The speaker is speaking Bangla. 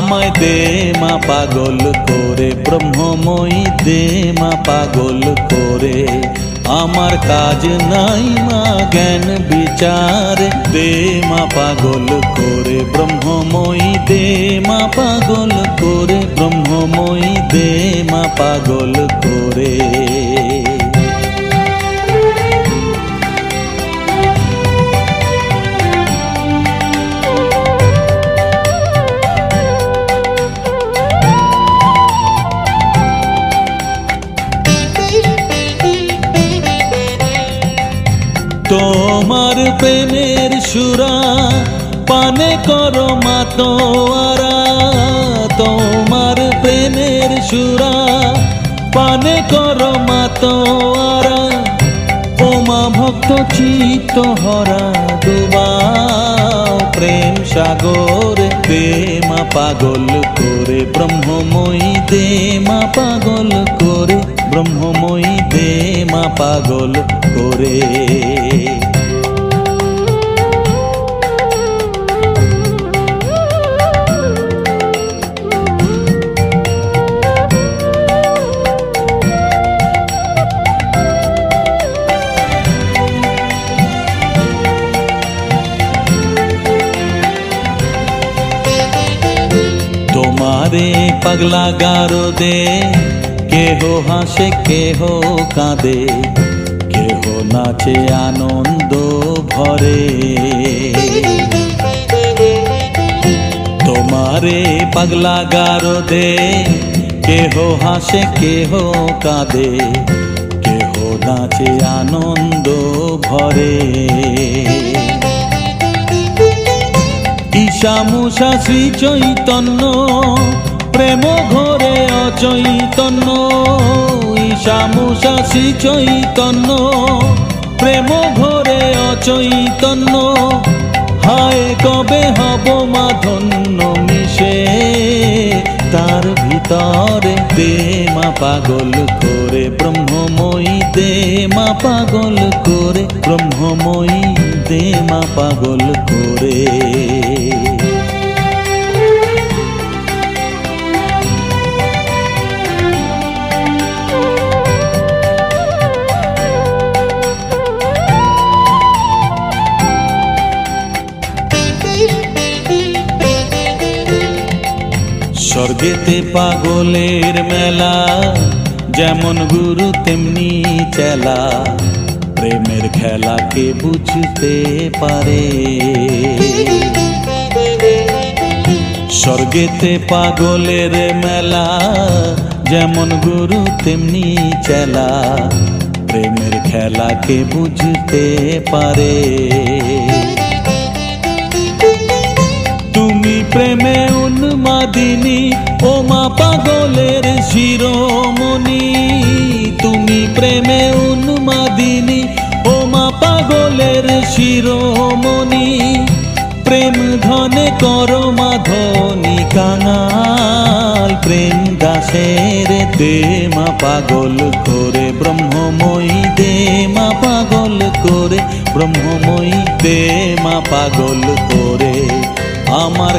আমায় দে মা পাগল করে, ব্রহ্মময়ী দে মা পাগল করে। আমার কাজ নাই মা জ্ঞান বিচারে, দে মা পাগল করে, ব্রহ্মময়ী দে মা পাগল করে, ব্রহ্মময়ী দে মা পাগল করে। তোমার প্রেমের সুরা পানে করো মাতোয়ারা, তোমার প্রেমের সুরা পানে করো মাতোয়ারা। ও মা ভক্ত চিত্ত হরা ডুবাও প্রেম সাগরে, দে মা পাগল করে, ব্রহ্মময়ী দে মা পাগল করে, ব্রহ্মময়ী দে মা পাগল করে। তোমারে পাগলা গারো দে, কেহ হাসে কেহ কাঁদে, কেহ নাচে আনন্দ ভরে। তোমারে পাগলা গারো দে, কেহ হাসে কেহ কাঁদে, কেহ নাচে আনন্দ ভরে। ঈশা মুষা শ্রী চৈতন্য প্রেম ঘরে অচৈতন্য, ঈশা মুষা শ্রী চৈতন্য প্রেম ঘরে অচৈতন্য। হায় কবে হব মা ধন্য মিশে তার ভিতরে, দে মা পাগল করে, ব্রহ্মময়ী দে মা পাগল করে, ব্রহ্মময়ী দে মা পাগল করে। স্বর্গেতে পাগলের মেলা, যেমন গুরু তেমনি চেলা, প্রেমের খেলাকে বুঝতে পারে। স্বর্গেতে পাগলের মেলা, যেমন গুরু তেমনি চেলা, প্রেমের খেলাকে বুঝতে পারে। তুমি প্রেমে উন্মাদিনী ও মা পাগলের শিরোমণি, তুমি প্রেমে উন্মাদিনী ও মা পাগলের শিরোমণি। প্রেম ধনে করো মা ধনী কাঙাল, প্রেম দাসের দে মা পাগল করে, ব্রহ্মময়ী দে মা পাগল করে, ব্রহ্মময়ী দে মা পাগল করে। আমার